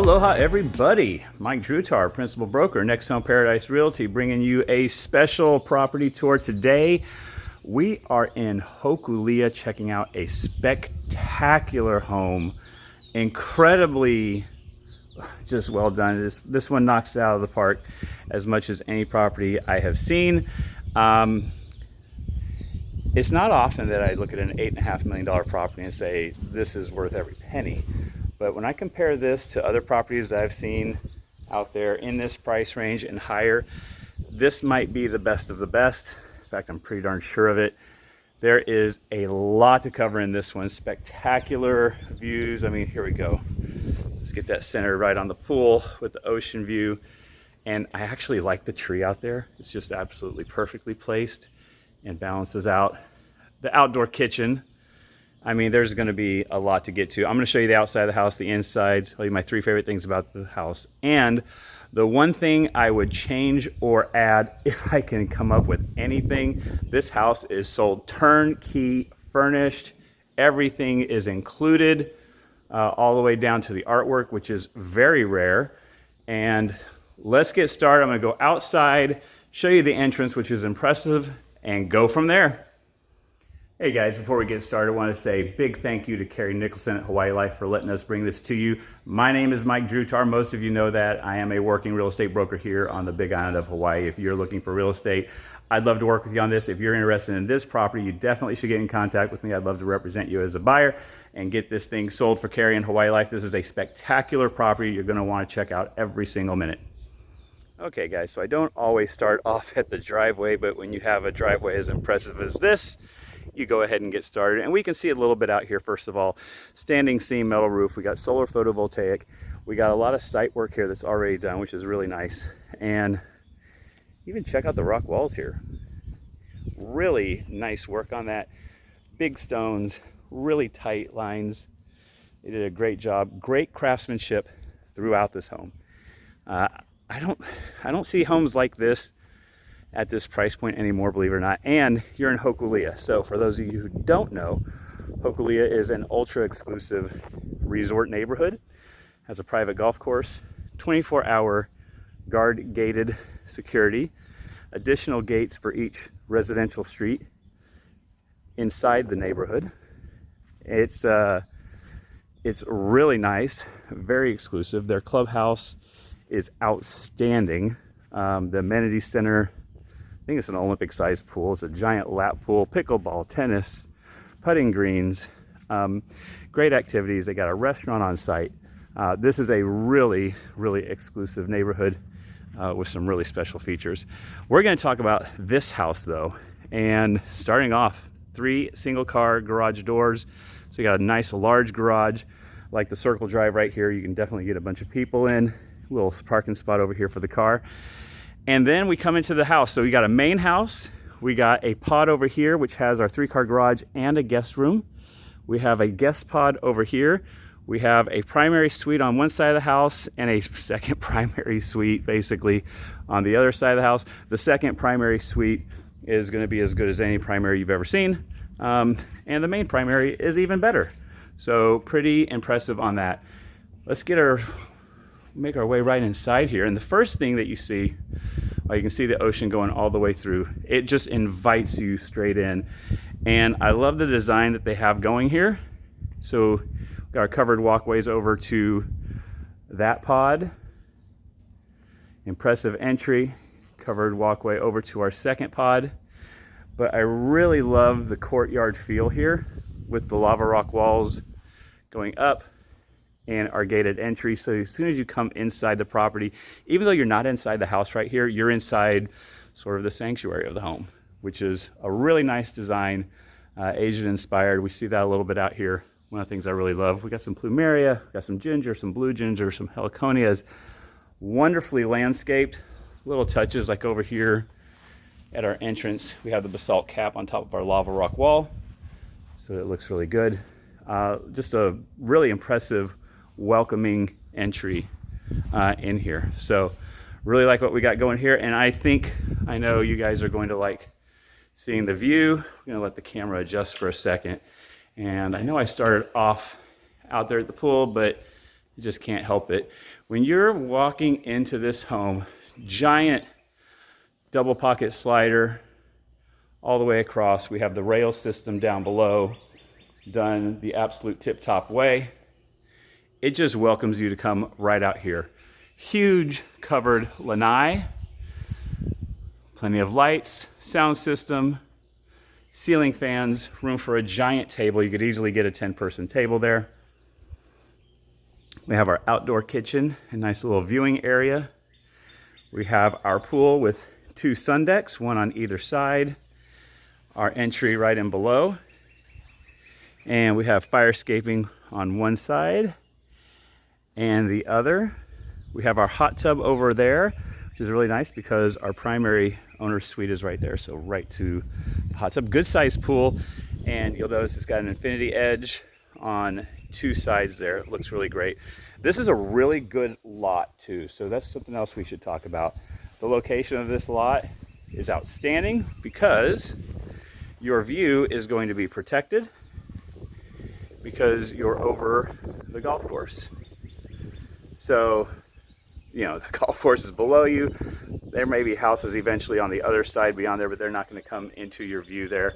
Aloha everybody, Mike Drutar, Principal Broker, NextHome Paradise Realty, bringing you a special property tour today. We are in Hokulia checking out a spectacular home, incredibly just well done. This one knocks it out of the park as much as any property I have seen. It's not often that I look at an $8.5 million property and say, this is worth every penny. But when I compare this to other properties that I've seen out there in this price range and higher, this might be the best of the best. In fact, I'm pretty darn sure of it. There is a lot to cover in this one. Spectacular views. I mean, here we go. Let's get that centered right on the pool with the ocean view. And I actually like the tree out there. It's just absolutely perfectly placed and balances out the outdoor kitchen. I mean, there's going to be a lot to get to. I'm going to show you the outside of the house, the inside, tell you my 3 favorite things about the house. And the one thing I would change or add, if I can come up with anything, this house is sold turnkey, furnished. Everything is included, all the way down to the artwork, which is very rare. And let's get started. I'm going to go outside, show you the entrance, which is impressive, and go from there. Hey guys, before we get started, I want to say big thank you to Carrie Nicholson at Hawaii Life for letting us bring this to you. My name is Mike Drutar. Most of you know that. I am a working real estate broker here on the Big Island of Hawaii. If you're looking for real estate, I'd love to work with you on this. If you're interested in this property, you definitely should get in contact with me. I'd love to represent you as a buyer and get this thing sold for Carrie and Hawaii Life. This is a spectacular property you're going to want to check out every single minute. Okay guys, so I don't always start off at the driveway, but when you have a driveway as impressive as this, you go ahead and get started. And we can see a little bit out here. First of all, standing seam metal roof. We got solar photovoltaic. We got a lot of site work here that's already done, which is really nice. And even check out the rock walls here. Really nice work on that. Big stones, really tight lines. They did a great job. Great craftsmanship throughout this home. I don't see homes like this at this price point anymore, believe it or not. And you're in Hokulia. So for those of you who don't know, Hokulia is an ultra exclusive resort neighborhood. Has a private golf course, 24-hour guard gated security, additional gates for each residential street inside the neighborhood. It's really nice, very exclusive. Their clubhouse is outstanding. The amenity center, I think it's an Olympic-sized pool. It's a giant lap pool, pickleball, tennis, putting greens, great activities. They got a restaurant on site. This is a really, really exclusive neighborhood with some really special features. We're going to talk about this house though, and starting off, 3 single-car garage doors. So you got a nice large garage, like the circle drive right here. You can definitely get a bunch of people in. Little parking spot over here for the car. And then we come into the house. So we got a main house. We got a pod over here, which has our 3-car garage and a guest room. We have a guest pod over here. We have a primary suite on one side of the house and a second primary suite basically on the other side of the house. The second primary suite is going to be as good as any primary you've ever seen. And the main primary is even better. So pretty impressive on that. Let's make our way right inside here. And the first thing that you see, you can see the ocean going all the way through. It just invites you straight in. And I love the design that they have going here. So we've got our covered walkways over to that pod. Impressive entry, covered walkway over to our second pod. But I really love the courtyard feel here with the lava rock walls going up and our gated entry. So as soon as you come inside the property, even though you're not inside the house right here, you're inside sort of the sanctuary of the home, which is a really nice design, Asian inspired. We see that a little bit out here. One of the things I really love. We got some plumeria, we got some ginger, some blue ginger, some heliconias, wonderfully landscaped. Little touches like over here at our entrance, we have the basalt cap on top of our lava rock wall. So it looks really good. Just a really impressive welcoming entry in here. So really like what we got going here, and I know you guys are going to like seeing the view. I'm going to let the camera adjust for a second. And I know I started off out there at the pool, but You just can't help it. When you're walking into this home, giant double pocket slider all the way across. We have the rail system down below, done the absolute tip-top way. It just welcomes you to come right out here. Huge covered lanai, plenty of lights, sound system, ceiling fans, room for a giant table. You could easily get a 10-person table there. We have our outdoor kitchen, a nice little viewing area. We have our pool with 2 sun decks, one on either side. Our entry right in below. And we have fire escaping on one side and the other. We have our hot tub over there, which is really nice because our primary owner's suite is right there. So right to the hot tub. Good sized pool. And you'll notice it's got an infinity edge on 2 sides there. It looks really great. This is a really good lot too. So that's something else we should talk about. The location of this lot is outstanding because your view is going to be protected because you're over the golf course. So, you know, the golf course is below you. There may be houses eventually on the other side beyond there, but they're not going to come into your view there.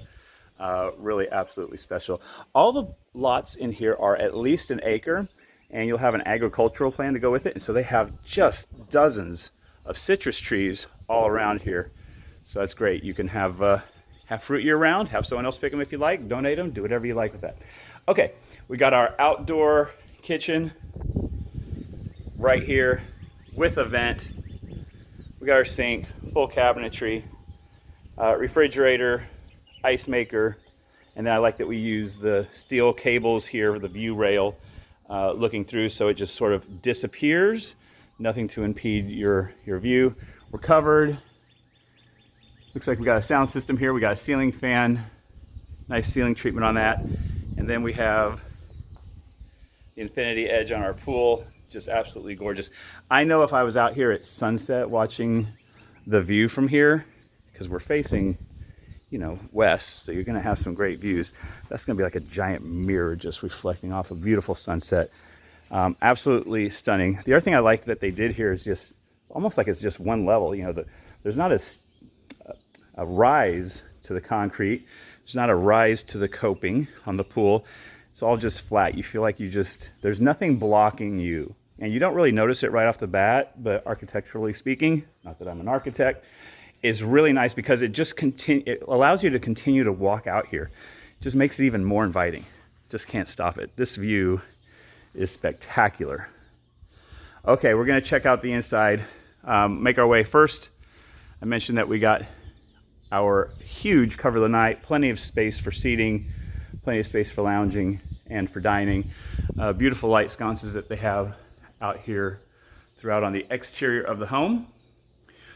Really absolutely special. All the lots in here are at least an acre, and you'll have an agricultural plan to go with it. And so they have just dozens of citrus trees all around here. So that's great. You can have fruit year round, have someone else pick them if you like, donate them, do whatever you like with that. Okay, we got our outdoor kitchen right here with a vent. We got our sink, full cabinetry, refrigerator, ice maker, and then I like that we use the steel cables here, the view rail, looking through so it just sort of disappears. Nothing to impede your view. We're covered. Looks like we got a sound system here. We got a ceiling fan, nice ceiling treatment on that. And then we have the infinity edge on our pool, just absolutely gorgeous. I know if I was out here at sunset watching the view from here, because we're facing, you know, west, so you're gonna have some great views. That's gonna be like a giant mirror just reflecting off a beautiful sunset. Absolutely stunning. The other thing I like that they did here is just almost like it's just one level. You know, there's not a rise to the concrete. There's not a rise to the coping on the pool. It's all just flat. You feel like there's nothing blocking you. And you don't really notice it right off the bat, but architecturally speaking, not that I'm an architect, is really nice because it allows you to continue to walk out here. It just makes it even more inviting. Just can't stop it. This view is spectacular. Okay, we're gonna check out the inside, make our way first. I mentioned that we got our huge cover lanai, plenty of space for seating, plenty of space for lounging and for dining. Beautiful light sconces that they have out here throughout on the exterior of the home.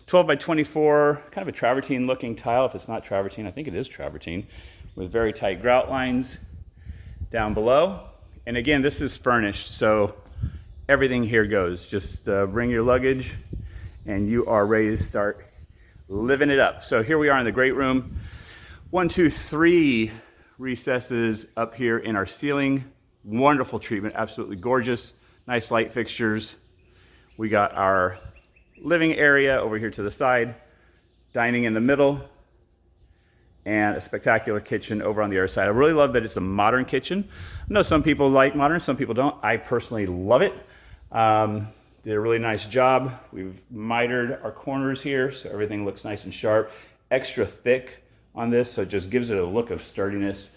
12 by 24, kind of a travertine looking tile. If it's not travertine, I think it is travertine, with very tight grout lines down below. And again, this is furnished, so everything here goes. Just bring your luggage and you are ready to start living it up. So here we are in the great room. 1, 2, 3 recesses up here in our ceiling. Wonderful treatment, absolutely gorgeous. Nice light fixtures. We got our living area over here to the side, dining in the middle, and a spectacular kitchen over on the other side. I really love that it's a modern kitchen. I know some people like modern, some people don't. I personally love it. Did a really nice job. We've mitered our corners here so everything looks nice and sharp. Extra thick on this, so it just gives it a look of sturdiness.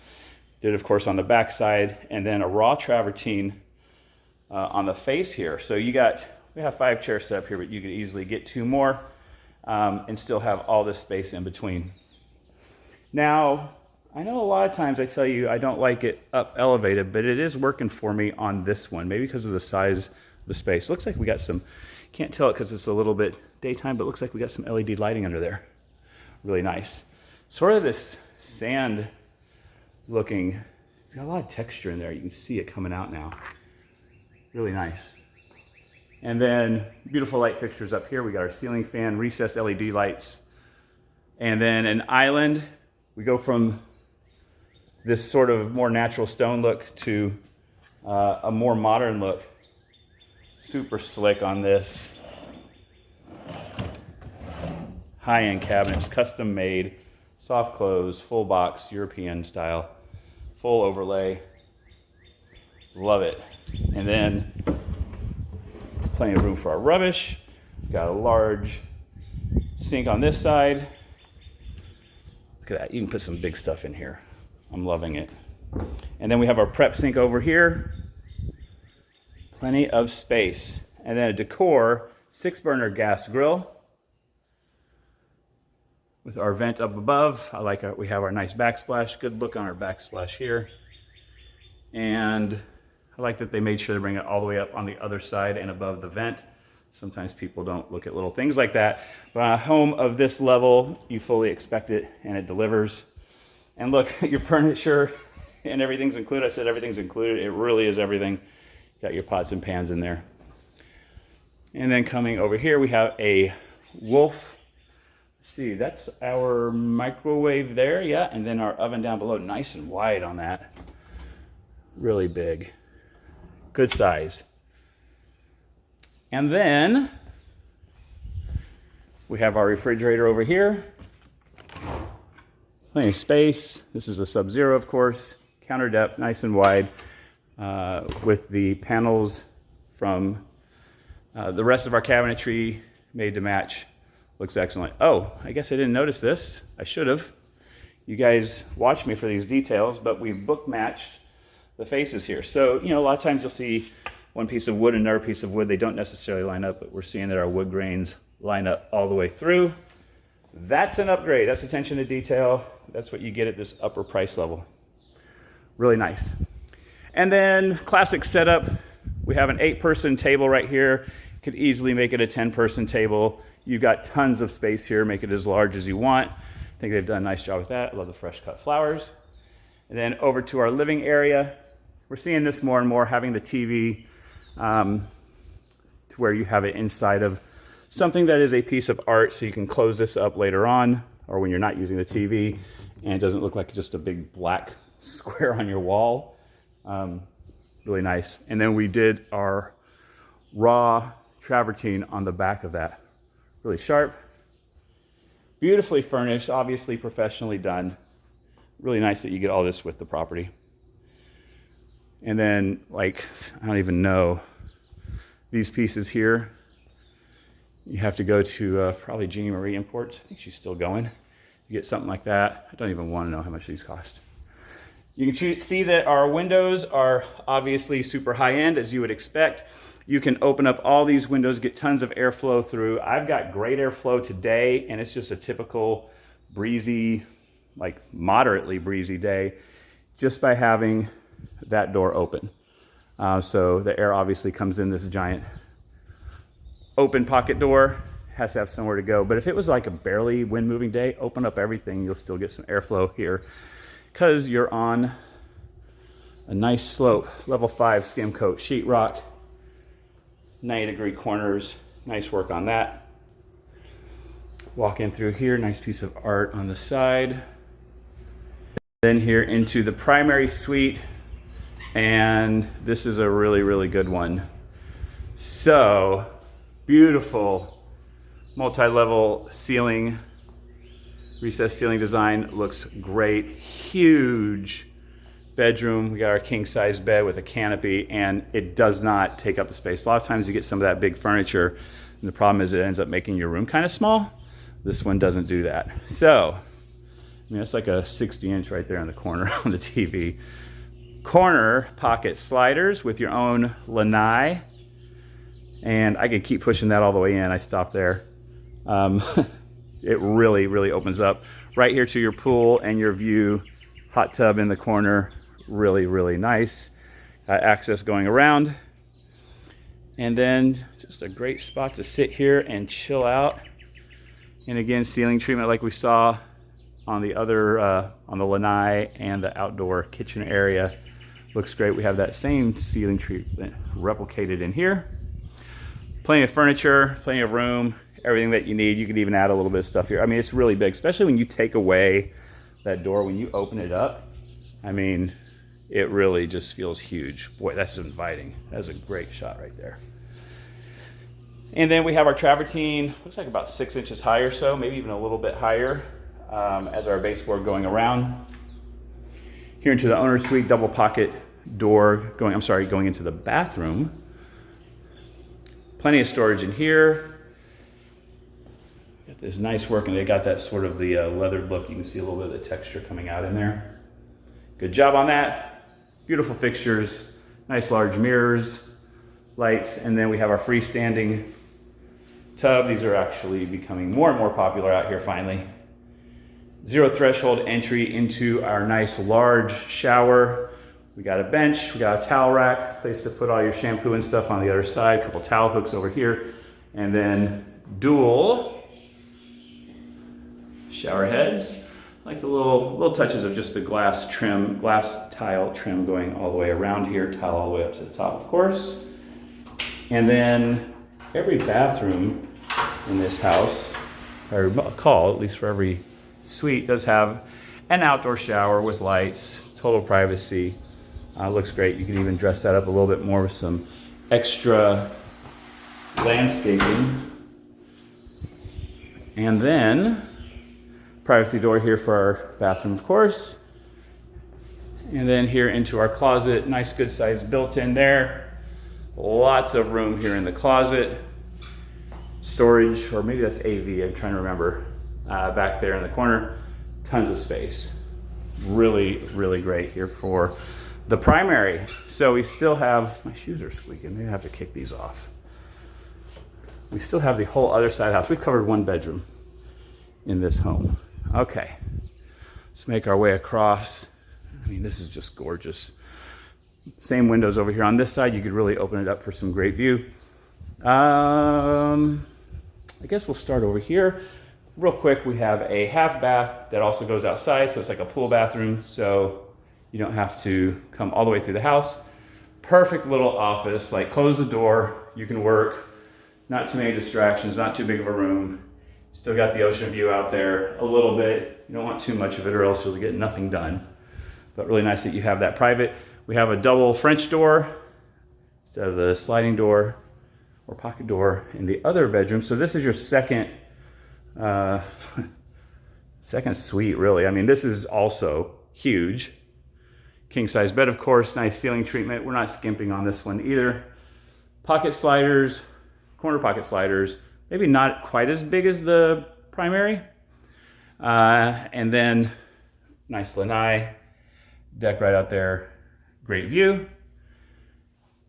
Did, of course, on the back side, and then a raw travertine on the face here. So we have 5 chairs set up here, but you could easily get 2 more and still have all this space in between. Now, I know a lot of times I tell you I don't like it up elevated, but it is working for me on this one, maybe because of the size of the space. Looks like we got some, can't tell it because it's a little bit daytime, but it looks like we got some LED lighting under there. Really nice. Sort of this sand looking, it's got a lot of texture in there. You can see it coming out now. Really nice. And then beautiful light fixtures up here. We got our ceiling fan, recessed LED lights, and then an island. We go from this sort of more natural stone look to a more modern look Super slick on this. High-end cabinets, custom made, soft close, full box, European style, full overlay. Love it. And then plenty of room for our rubbish. Got a large sink on this side. Look at that, you can put some big stuff in here. I'm loving it. And then we have our prep sink over here. Plenty of space. And then a decor 6-burner gas grill with our vent up above. I like we have our nice backsplash. Good look on our backsplash here. And I like that they made sure to bring it all the way up on the other side and above the vent. Sometimes people don't look at little things like that. But on a home of this level, you fully expect it, and it delivers. And look, your furniture and everything's included. I said everything's included. It really is everything. Got your pots and pans in there. And then coming over here, we have a wolf. Let's see, that's our microwave there, yeah. And then our oven down below, nice and wide on that. Really big. Good size. And then we have our refrigerator over here. Plenty of space. This is a Sub-Zero, of course. Counter depth, nice and wide, with the panels from the rest of our cabinetry made to match. Looks excellent. Oh, I guess I didn't notice this. I should have. You guys watch me for these details, but we've book matched the faces here. So, you know, a lot of times you'll see one piece of wood and another piece of wood. They don't necessarily line up, but we're seeing that our wood grains line up all the way through. That's an upgrade. That's attention to detail. That's what you get at this upper price level. Really nice. And then classic setup. We have an 8-person table right here. Could easily make it a 10-person table. You've got tons of space here. Make it as large as you want. I think they've done a nice job with that. I love the fresh cut flowers. And then over to our living area. We're seeing this more and more, having the TV to where you have it inside of something that is a piece of art, so you can close this up later on or when you're not using the TV and it doesn't look like just a big black square on your wall. Really nice. And then we did our raw travertine on the back of that. Really sharp, beautifully furnished, obviously professionally done. Really nice that you get all this with the property. And then, like, I don't even know, these pieces here, you have to go to probably Jeannie Marie Imports. I think she's still going. You get something like that. I don't even want to know how much these cost. You can see that our windows are obviously super high end, as you would expect. You can open up all these windows, get tons of airflow through. I've got great airflow today, and it's just a typical breezy, like moderately breezy day, just by having that door open. So the air obviously comes in this giant open pocket door, has to have somewhere to go. But if it was like a barely wind moving day, open up everything, you'll still get some airflow here because you're on a nice slope, level 5 skim coat sheetrock, 90-degree corners, nice work on that. Walk in through here, nice piece of art on the side. Then here into the primary suite, and this is a really, really good one. So, beautiful multi-level ceiling, recessed ceiling design, looks great. Huge bedroom. We got our king-size bed with a canopy, and it does not take up the space. A lot of times you get some of that big furniture, and the problem is it ends up making your room kind of small. This one doesn't do that. So, I mean, it's like a 60-inch right there in the corner on the TV. Corner pocket sliders with your own lanai. And I could keep pushing that all the way in. I stopped there. It really, really opens up right here to your pool and your view. Hot tub in the corner. Really, really nice. Access going around. And then just a great spot to sit here and chill out. And again, ceiling treatment like we saw on the other, on the lanai and the outdoor kitchen area. Looks great. We have that same ceiling treatment replicated in here. Plenty of furniture, plenty of room, everything that you need. You can even add a little bit of stuff here. I mean, it's really big, especially when you take away that door, when you open it up. I mean, it really just feels huge. Boy, that's inviting. That's a great shot right there. And then we have our travertine, looks like about 6 inches high or so, maybe even a little bit higher as our baseboard going around. Here into the owner's suite, double pocket door going into the bathroom. Plenty of storage in here. Got this nice work, and they got that sort of the leathered look. You can see a little bit of the texture coming out in there. Good job on that. Beautiful fixtures, nice large mirrors, lights, and then we have our freestanding tub. These are actually becoming more and more popular out here finally. Zero threshold entry into our nice large shower. We got a bench, we got a towel rack, place to put all your shampoo and stuff on the other side, a couple towel hooks over here, and then dual shower heads. Like the little touches of just the glass tile trim going all the way around here, tile all the way up to the top, of course. And then every bathroom in this house, or call, at least for every suite, does have an outdoor shower with lights, total privacy. Looks great. You can even dress that up a little bit more with some extra landscaping. And then privacy door here for our bathroom, of course. And then here into our closet, nice good size built-in there. Lots of room here in the closet. Storage, or maybe that's AV, I'm trying to remember. Back there in the corner, tons of space. Really, really great here for the primary. So we still have, my shoes are squeaking, maybe I have to kick these off. We still have the whole other side of the house. We've covered one bedroom in this home. Okay, let's make our way across. I mean, this is just gorgeous. Same windows over here on this side. You could really open it up for some great view. I guess we'll start over here. Real quick, we have a half bath that also goes outside, so it's like a pool bathroom, so you don't have to come all the way through the house. Perfect little office, like close the door, you can work. Not too many distractions, not too big of a room. Still got the ocean view out there a little bit. You don't want too much of it or else you'll get nothing done. But really nice that you have that private. We have a double French door instead of the sliding door or pocket door in the other bedroom. So this is your second suite, really. I mean, this is also huge. King size bed, of course, nice ceiling treatment. We're not skimping on this one either. Pocket sliders, corner pocket sliders, maybe not quite as big as the primary. And then nice lanai, deck right out there, great view.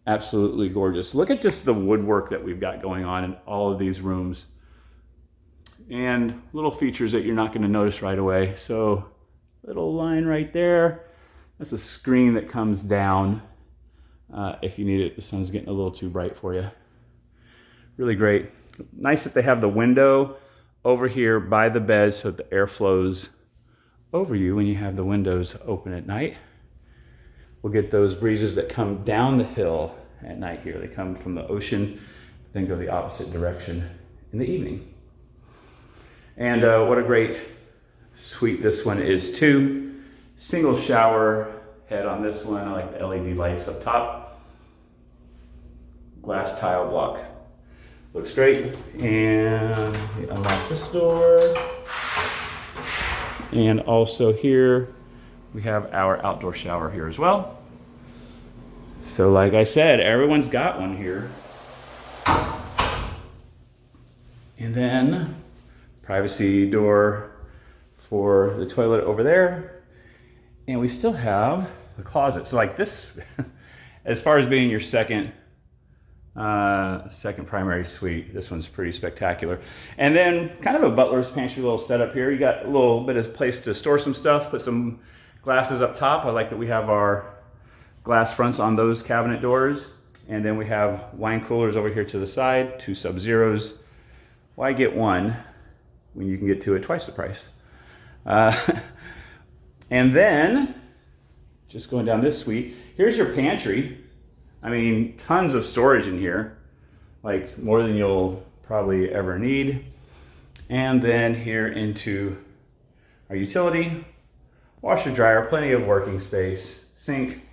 Absolutely gorgeous. Look at just the woodwork that we've got going on in all of these rooms. And little features that you're not gonna notice right away. So little line right there. That's a screen that comes down if you need it. The sun's getting a little too bright for you. Really great. Nice that they have the window over here by the bed so that the air flows over you when you have the windows open at night. We'll get those breezes that come down the hill at night here. They come from the ocean, then go the opposite direction in the evening. And what a great suite this one is too. Single shower head on this one. I like the LED lights up top. Glass tile block. Looks great. And we unlock this door. And also here, we have our outdoor shower here as well. So like I said, everyone's got one here. And then privacy door for the toilet over there. And we still have the closet. So like this, as far as being your second primary suite, this one's pretty spectacular. And then kind of a butler's pantry little setup here. You got a little bit of place to store some stuff, put some glasses up top. I like that we have our glass fronts on those cabinet doors. And then we have wine coolers over here to the side, 2 Sub-Zeros. Why get one when you can get two at twice the price? And then, just going down this suite, here's your pantry. I mean, tons of storage in here, like more than you'll probably ever need. And then here into our utility, washer, dryer, plenty of working space, sink,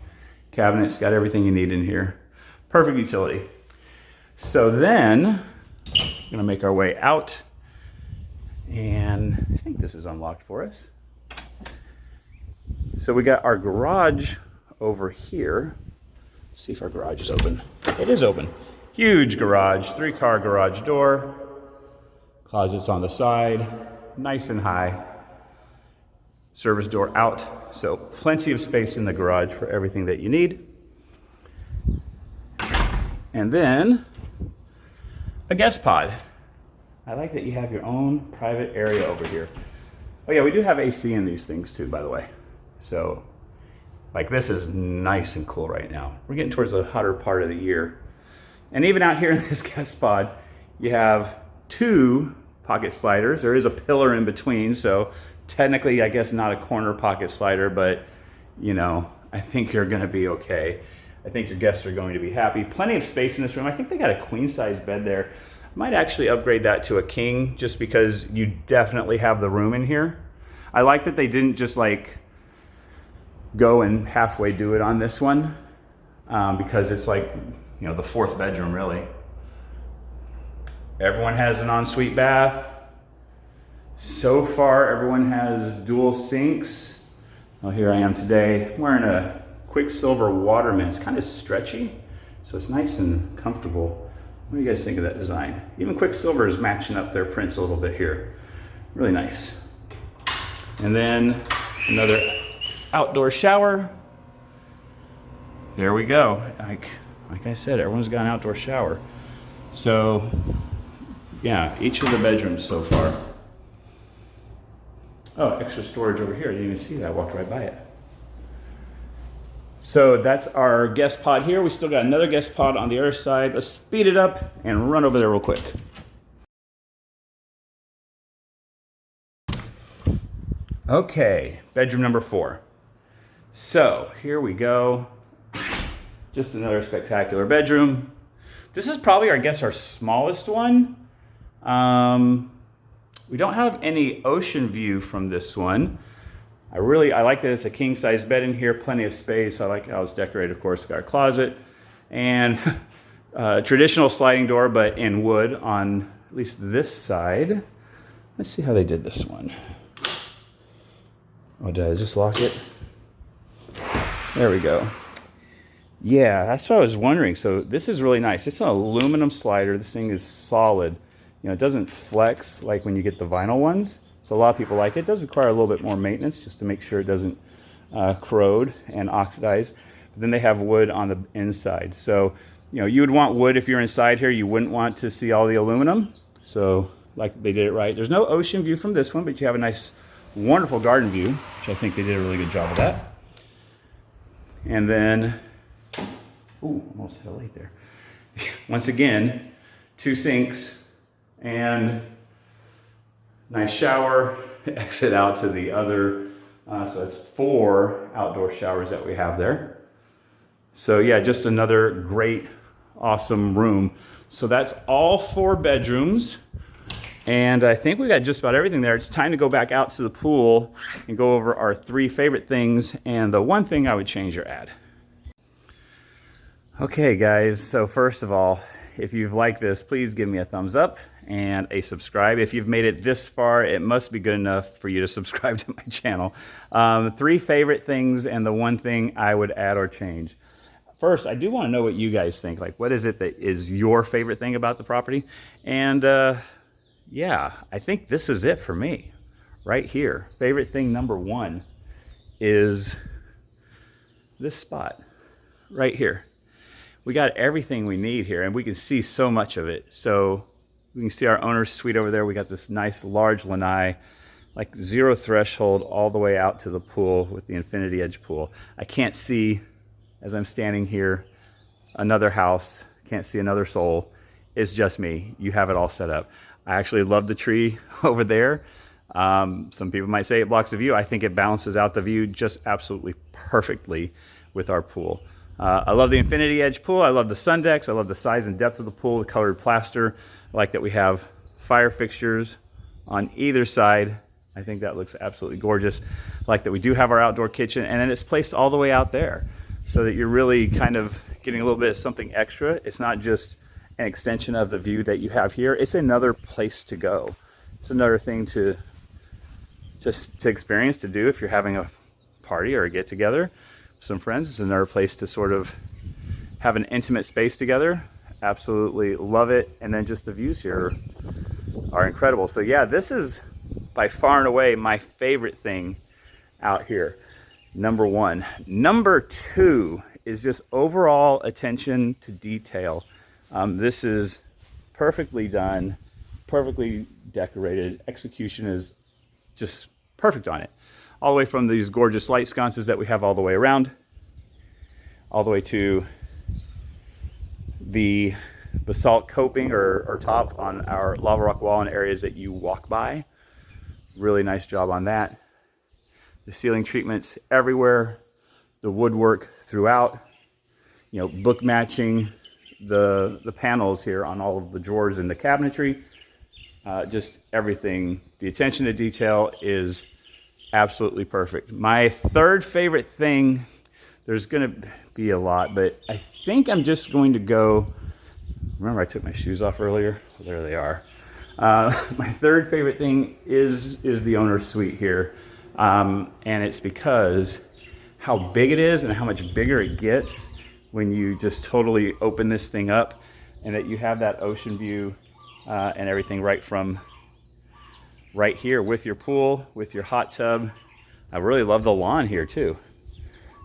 cabinets, got everything you need in here. Perfect utility. So then, We're gonna make our way out. And I think this is unlocked for us. So we got our garage over here. Let's see if our garage is open. It is open. Huge garage, 3-car garage door. Closets on the side, nice and high. Service door out, so plenty of space in the garage for everything that you need. And then a guest pod. I like that you have your own private area over here. Oh yeah, we do have AC in these things too, by the way. So, like, this is nice and cool right now. We're getting towards the hotter part of the year. And even out here in this guest pod, you have 2 pocket sliders. There is a pillar in between, so technically, I guess not a corner pocket slider, but you know, I think you're gonna be okay. I think your guests are going to be happy. Plenty of space in this room. I think they got a queen size bed there. Might actually upgrade that to a king just because you definitely have the room in here. I like that they didn't just like go and halfway do it on this one because it's like, you know, the 4th bedroom really. Everyone has an ensuite bath. So far, everyone has dual sinks. Well, here I am today wearing a Quicksilver Waterman. It's kind of stretchy, so it's nice and comfortable. What do you guys think of that design? Even Quicksilver is matching up their prints a little bit here. Really nice. And then another outdoor shower. There we go. Like I said, everyone's got an outdoor shower. So, yeah, each of the bedrooms so far. Oh, extra storage over here. I didn't even see that. I walked right by it. So that's our guest pod here. We still got another guest pod on the other side. Let's speed it up and run over there real quick. Okay, bedroom number 4. So here we go. Just another spectacular bedroom. This is probably, I guess, our smallest one. We don't have any ocean view from this one. I like that it's a king size bed in here, plenty of space. I like how it's decorated, of course. We got a closet and traditional sliding door, but in wood on at least this side. Let's see how they did this one. Oh, did I just lock it? There we go. Yeah, that's what I was wondering. So this is really nice. It's an aluminum slider. This thing is solid. You know, it doesn't flex like when you get the vinyl ones. So a lot of people like it. It does require a little bit more maintenance just to make sure it doesn't corrode and oxidize. But then they have wood on the inside. So, you know, you would want wood if you're inside here. You wouldn't want to see all the aluminum. So, like, they did it right. There's no ocean view from this one, but you have a nice, wonderful garden view, which I think they did a really good job of that. And then, ooh, almost hit a light there. Once again, 2 sinks and nice shower, exit out to the other, so that's 4 outdoor showers that we have there. So yeah, just another great, awesome room. So that's all 4 bedrooms. And I think we got just about everything there. It's time to go back out to the pool and go over our 3 favorite things and the one thing I would change or add. Okay guys, so first of all, if you've liked this, please give me a thumbs up and a subscribe. If you've made it this far, it must be good enough for you to subscribe to my channel. 3 favorite things and the one thing I would add or change. First, I do want to know what you guys think. Like, what is it that is your favorite thing about the property? And yeah, I think this is it for me right here. Favorite thing number 1 is this spot right here. We got everything we need here and we can see so much of it. So we can see our owner's suite over there. We got this nice large lanai, like 0 threshold all the way out to the pool with the infinity edge pool. I can't see, as I'm standing here, another house, can't see another soul. It's just me. You have it all set up. I actually love the tree over there. Some people might say it blocks the view. I think it balances out the view just absolutely perfectly with our pool. I love the infinity edge pool. I love the sun decks. I love the size and depth of the pool, the colored plaster. I like that we have fire fixtures on either side. I think that looks absolutely gorgeous. I like that we do have our outdoor kitchen and then it's placed all the way out there so that you're really kind of getting a little bit of something extra. It's not just an extension of the view that you have here. It's another place to go. It's another thing to experience, to do if you're having a party or a get together with some friends. It's another place to sort of have an intimate space together. Absolutely love it. And then just the views here are incredible. So yeah, this is by far and away my favorite thing out here. Number one. Number two is just overall attention to detail. This is perfectly done, perfectly decorated. Execution is just perfect on it. All the way from these gorgeous light sconces that we have all the way around, all the way to the basalt coping or top on our lava rock wall in areas that you walk by. Really nice job on that. The ceiling treatments everywhere, the woodwork throughout, you know, book matching the panels here on all of the drawers in the cabinetry. Just everything. The attention to detail is absolutely perfect. My third favorite thing, there's going to be a lot, but I think I'm just going to go. Remember I took my shoes off earlier? Well, there they are. My third favorite thing is the owner's suite here. And it's because how big it is and how much bigger it gets when you just totally open this thing up, and that you have that ocean view and everything right from right here with your pool, with your hot tub. I really love the lawn here too.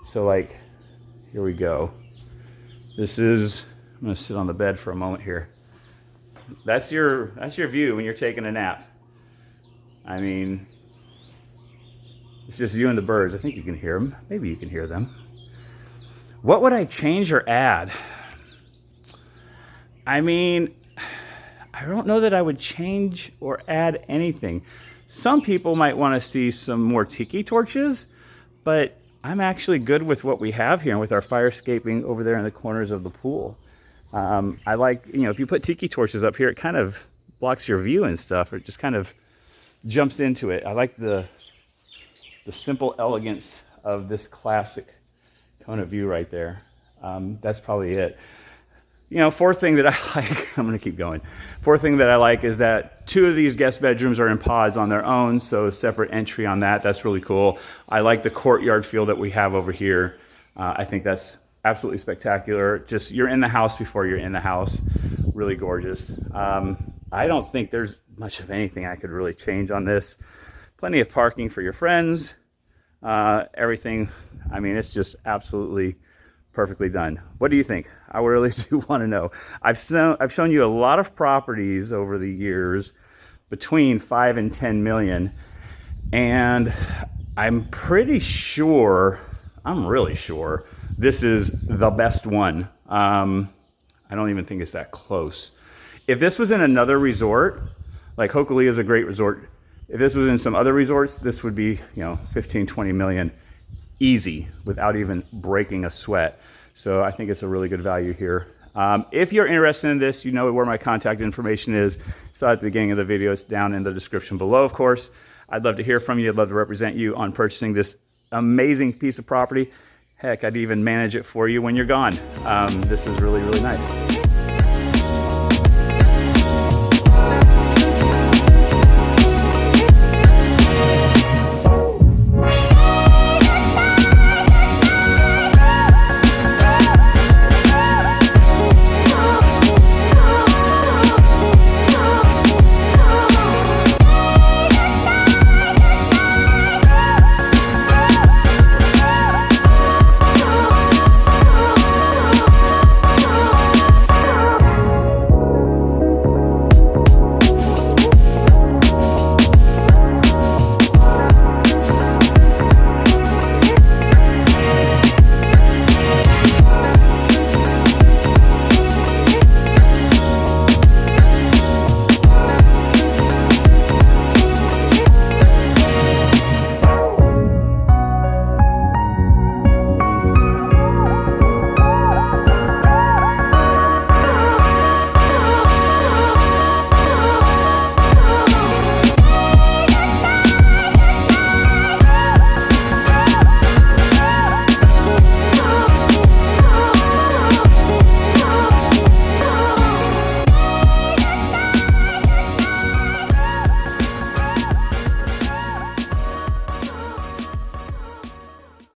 So like, here we go. This is, I'm gonna sit on the bed for a moment here. That's your view when you're taking a nap. I mean, it's just you and the birds. I think you can hear them. Maybe you can hear them. What would I change or add? I mean, I don't know that I would change or add anything. Some people might want to see some more tiki torches, but I'm actually good with what we have here and with our fire escaping over there in the corners of the pool. I like, you know, if you put tiki torches up here, it kind of blocks your view and stuff. It just kind of jumps into it. I like the simple elegance of this classic Kona view right there. That's probably it. You know, fourth thing that I like, I'm gonna keep going. Fourth thing that I like is that 2 of these guest bedrooms are in pods on their own, so separate entry on that. That's really cool. I like the courtyard feel that we have over here. I think that's absolutely spectacular. Just, you're in the house before you're in the house. Really gorgeous. I don't think there's much of anything I could really change on this. Plenty of parking for your friends. Everything, I mean, it's just absolutely perfectly done. What do you think? I really do want to know. I've shown you a lot of properties over the years between 5 and 10 million, and I'm pretty sure, I'm really sure, this is the best one. I don't even think it's that close. If this was in another resort, like Hokulia is a great resort. If this was in some other resorts, this would be, you know, 15, 20 million easy without even breaking a sweat. So I think it's a really good value here. If you're interested in this, you know where my contact information is. Saw at the beginning of the video, it's down in the description below, of course. I'd love to hear from you. I'd love to represent you on purchasing this amazing piece of property. Heck, I'd even manage it for you when you're gone. This is really, really nice.